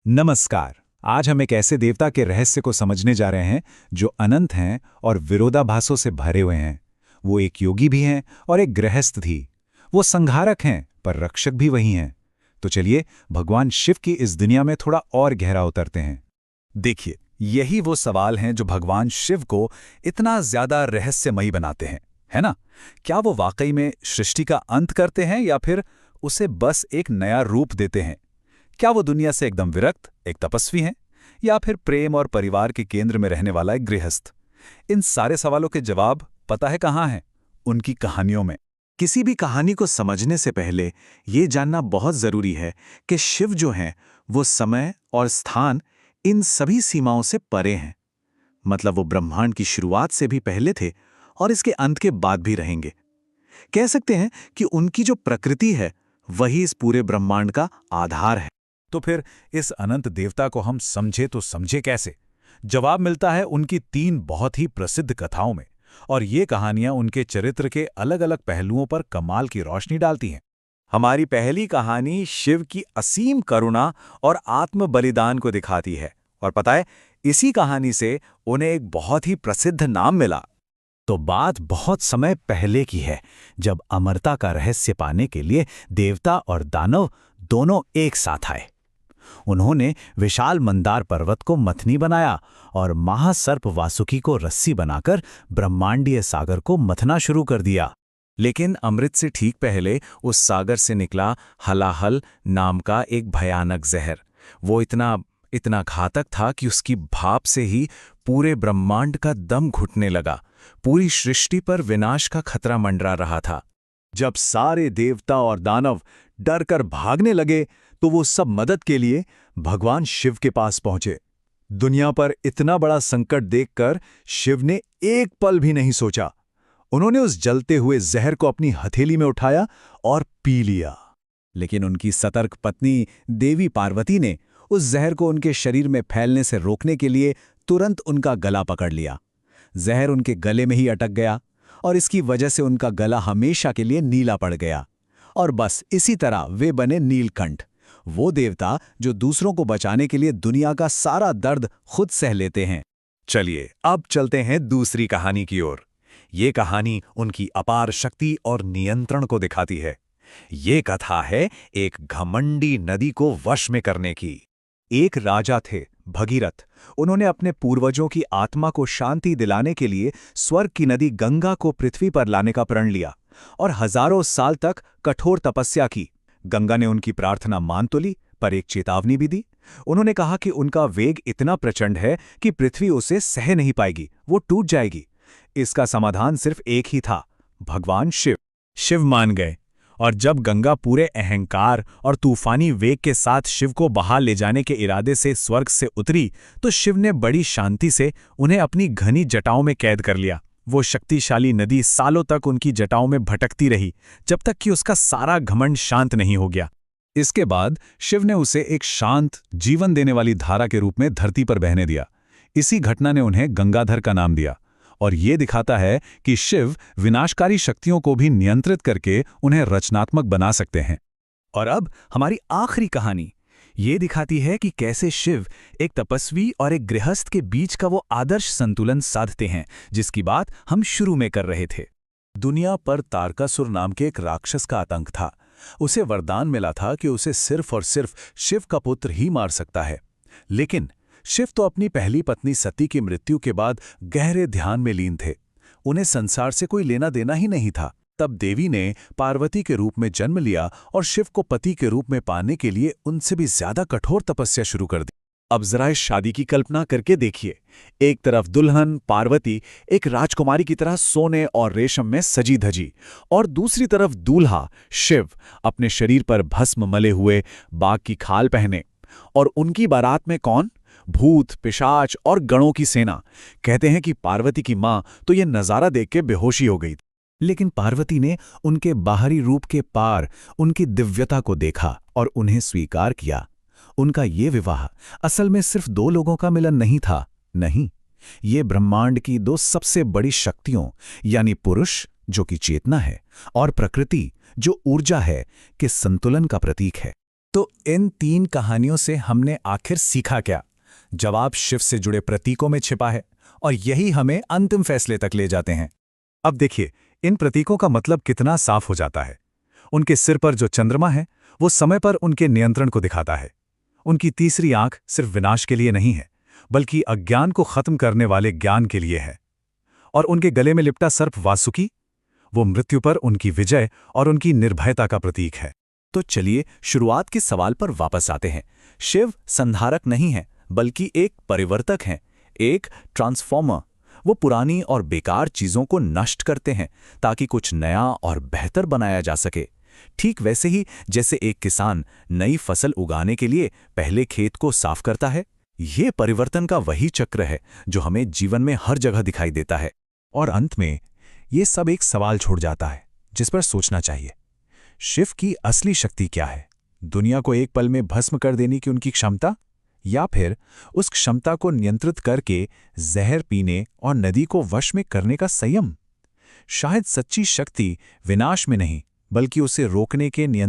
नमस्कार। आज हम एक ऐसे देवता के रहस्य को समझने जा रहे हैं जो अनंत हैं और विरोधाभासों से भरे हुए हैं। वो एक योगी भी हैं और एक गृहस्थ भी। वो संहारक हैं पर रक्षक भी वही हैं। तो चलिए भगवान शिव की इस दुनिया में थोड़ा और गहरा उतरते हैं। देखिए, यही वो सवाल हैं जो भगवान शिव को इतना ज्यादा रहस्यमयी बनाते हैं, है ना? क्या वो वाकई में सृष्टि का अंत करते हैं या फिर उसे बस एक नया रूप देते हैं? क्या वो दुनिया से एकदम विरक्त, एक तपस्वी हैं, या फिर प्रेम और परिवार के केंद्र में रहने वाला एक गृहस्थ? इन सारे सवालों के जवाब पता है कहाँ हैं? उनकी कहानियों में। किसी भी कहानी को समझने से पहले ये जानना बहुत जरूरी है कि शिव जो हैं वो समय और स्थान इन सभी सीमाओं से परे हैं। मतलब वो ब्रह्मांड की शुरुआत से भी पहले थे और इसके अंत के बाद भी रहेंगे। कह सकते हैं कि उनकी जो प्रकृति है वही इस पूरे ब्रह्मांड का आधार है। तो फिर इस अनंत देवता को हम समझे तो समझे कैसे? जवाब मिलता है उनकी 3 बहुत ही प्रसिद्ध कथाओं में, और ये कहानियां उनके चरित्र के अलग-अलग पहलुओं पर कमाल की रोशनी डालती हैं। हमारी पहली कहानी शिव की असीम करुणा और आत्म बलिदान को दिखाती है, और पता है, इसी कहानी से उन्हें एक बहुत ही प्रसिद्ध नाम मिला। तो बात बहुत समय पहले की है, जब अमरता का रहस्य पाने के लिए देवता और दानव दोनों एक साथ आए। उन्होंने विशाल मंदार पर्वत को मथनी बनाया और महासर्प वासुकी को रस्सी बनाकर ब्रह्मांडीय सागर को मथना शुरू कर दिया। लेकिन अमृत से ठीक पहले उस सागर से निकला हलाहल नाम का एक भयानक जहर। वो इतना घातक था कि उसकी भाप से ही पूरे ब्रह्मांड का दम घुटने लगा। पूरी सृष्टि पर विनाश का खतरा मंडरा रहा था। जब सारे देवता और दानव डरकर भागने लगे तो वो सब मदद के लिए भगवान शिव के पास पहुंचे। दुनिया पर इतना बड़ा संकट देखकर शिव ने एक पल भी नहीं सोचा। उन्होंने उस जलते हुए जहर को अपनी हथेली में उठाया और पी लिया। लेकिन उनकी सतर्क पत्नी देवी पार्वती ने उस जहर को उनके शरीर में फैलने से रोकने के लिए तुरंत उनका गला पकड़ लिया। जहर उनके गले में ही अटक गया और इसकी वजह से उनका गला हमेशा के लिए नीला पड़ गया। और बस इसी तरह वे बने नीलकंठ, वो देवता जो दूसरों को बचाने के लिए दुनिया का सारा दर्द खुद सह लेते हैं। चलिए अब चलते हैं दूसरी कहानी की ओर। ये कहानी उनकी अपार शक्ति और नियंत्रण को दिखाती है। ये कथा है एक घमंडी नदी को वश में करने की। एक राजा थे, भगीरथ। उन्होंने अपने पूर्वजों की आत्मा को शांति दिलाने के लिए स्वर्ग की नदी गंगा को पृथ्वी पर लाने का प्रण लिया और हजारों साल तक कठोर तपस्या की। गंगा ने उनकी प्रार्थना मान तो ली, पर एक चेतावनी भी दी। उन्होंने कहा कि उनका वेग इतना प्रचंड है कि पृथ्वी उसे सह नहीं पाएगी, वो टूट जाएगी। इसका समाधान सिर्फ एक ही था, भगवान शिव। शिव मान गए, और जब गंगा पूरे अहंकार और तूफानी वेग के साथ शिव को बहा ले जाने के इरादे से स्वर्ग से उतरी, तो शिव ने बड़ी शांति से उन्हें अपनी घनी जटाओं में कैद कर लिया। वो शक्तिशाली नदी सालों तक उनकी जटाओं में भटकती रही, जब तक कि उसका सारा घमंड शांत नहीं हो गया। इसके बाद शिव ने उसे एक शांत, जीवन देने वाली धारा के रूप में धरती पर बहने दिया। इसी घटना ने उन्हें गंगाधर का नाम दिया, और ये दिखाता है कि शिव विनाशकारी शक्तियों को भी नियंत्रित करके उन्हें रचनात्मक बना सकते हैं। और अब हमारी आखिरी कहानी ये दिखाती है कि कैसे शिव एक तपस्वी और एक गृहस्थ के बीच का वो आदर्श संतुलन साधते हैं, जिसकी बात हम शुरू में कर रहे थे। दुनिया पर तारकासुर नाम के एक राक्षस का आतंक था। उसे वरदान मिला था कि उसे सिर्फ और सिर्फ शिव का पुत्र ही मार सकता है। लेकिन शिव तो अपनी पहली पत्नी सती की मृत्यु के बाद गहरे ध्यान में लीन थे। उन्हें संसार से कोई लेना देना ही नहीं था। तब देवी ने पार्वती के रूप में जन्म लिया और शिव को पति के रूप में पाने के लिए उनसे भी ज्यादा कठोर तपस्या शुरू कर दी। अब जरा इस शादी की कल्पना करके देखिए। एक तरफ दुल्हन पार्वती एक राजकुमारी की तरह सोने और रेशम में सजी धजी, और दूसरी तरफ दूल्हा शिव अपने शरीर पर भस्म मले हुए, बाघ की खाल पहने। और उनकी बारात में कौन? भूत, पिशाच और गणों की सेना। कहते हैं कि पार्वती की मां तो यह नजारा देख के बेहोशी हो गई। लेकिन पार्वती ने उनके बाहरी रूप के पार उनकी दिव्यता को देखा और उन्हें स्वीकार किया। उनका ये विवाह असल में सिर्फ 2 लोगों का मिलन नहीं था। नहीं, ये ब्रह्मांड की 2 सबसे बड़ी शक्तियों, यानी पुरुष जो कि चेतना है और प्रकृति जो ऊर्जा है, के संतुलन का प्रतीक है। तो इन 3 कहानियों से हमने आखिर सीखा क्या? जवाब शिव से जुड़े प्रतीकों में छिपा है और यही हमें अंतिम फैसले तक ले जाते हैं। अब देखिए, इन प्रतीकों का मतलब कितना साफ हो जाता है। उनके सिर पर जो चंद्रमा है वो समय पर उनके नियंत्रण को दिखाता है। उनकी तीसरी आंख सिर्फ विनाश के लिए नहीं है, बल्कि अज्ञान को खत्म करने वाले ज्ञान के लिए है। और उनके गले में लिपटा सर्प वासुकी, वो मृत्यु पर उनकी विजय और उनकी निर्भयता का प्रतीक है। तो चलिए शुरुआत के सवाल पर वापस आते हैं। शिव संधारक नहीं है, बल्कि एक परिवर्तक हैं, एक ट्रांसफॉर्मर। वो पुरानी और बेकार चीजों को नष्ट करते हैं ताकि कुछ नया और बेहतर बनाया जा सके। ठीक वैसे ही जैसे एक किसान नई फसल उगाने के लिए पहले खेत को साफ करता है, ये परिवर्तन का वही चक्र है जो हमें जीवन में हर जगह दिखाई देता है। और अंत में ये सब एक सवाल छोड़ जाता है जिस पर सोचना चाहिए। शिव की असली शक्ति क्या है? दुनिया को एक पल में भस्म कर देने की उनकी क्षमता, या फिर उस क्षमता को नियंत्रित करके जहर पीने और नदी को वश में करने का संयम? शायद सच्ची शक्ति विनाश में नहीं, बल्कि उसे रोकने के नियंत्रण